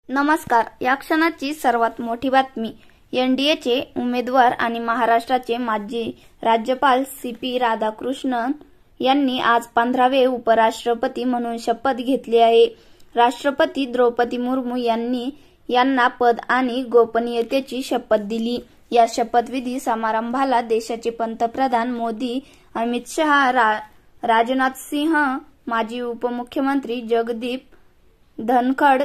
नमस्कार. या क्षणाची सर्वात मोठी बातमी. एनडीएचे उमेदवार आणि महाराष्ट्राचे माजी राज्यपाल सी.पी. राधाकृष्णन यांनी आज 15वे उपराष्ट्रपती म्हणून शपथ घेतली आहे. राष्ट्रपती द्रौपदी मुर्मू यांनी यांना पद आणि गोपनीयतेची शपथ दिली. या शपथविधी समारंभाला देशाचे पंतप्रधान मोदी, अमित शहा, राजनाथ सिंह, माजी उपमुख्यमंत्री जगदीप धनखड,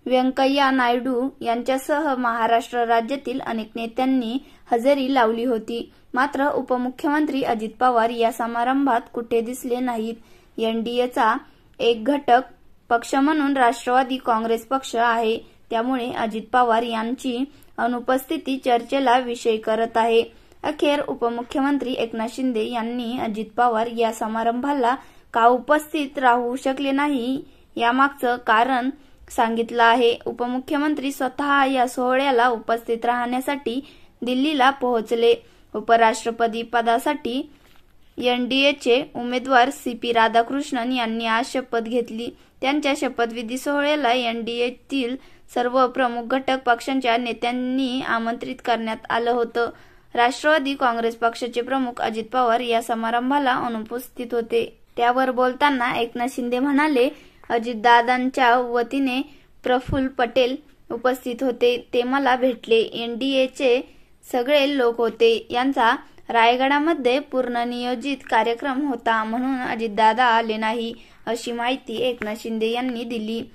व्यंकय्या नायडू यांच्यासह महाराष्ट्र राज्यातील अनेक नेत्यांनी हजेरी लावली होती. मात्र उपमुख्यमंत्री अजित पवार या समारंभात कुठे दिसले नाहीत. एनडीएचा एक घटक पक्ष म्हणून राष्ट्रवादी काँग्रेस पक्ष आहे, त्यामुळे अजित पवार यांची अनुपस्थिती चर्चेला विषय करत आहे. अखेर उपमुख्यमंत्री एकनाथ शिंदे यांनी अजित पवार या समारंभाला का उपस्थित राहू शकले नाही यामागचं कारण सांगितलं आहे. उपमुख्यमंत्री स्वतः या सोहळ्याला उपस्थित राहण्यासाठी दिल्लीला पोहोचले. उपराष्ट्रपती पदासाठी एनडीएचे उमेदवार सी.पी. राधाकृष्णन यांनी आज शपथ घेतली. त्यांच्या शपथविधी सोहळ्याला एनडीएतील सर्व प्रमुख घटक पक्षांच्या नेत्यांनी आमंत्रित करण्यात आलं होतं. राष्ट्रवादी काँग्रेस पक्षाचे प्रमुख अजित पवार या समारंभाला अनुपस्थित होते. त्यावर बोलताना एकनाथ शिंदे म्हणाले, अजितदादांच्या वतीने प्रफुल्ल पटेल उपस्थित होते. ते मला भेटले. एनडीएचे सगळे लोक होते. यांचा रायगडामध्ये पूर्वनियोजित कार्यक्रम होता, म्हणून अजितदादा आले नाही, अशी माहिती एकनाथ शिंदे यांनी दिली.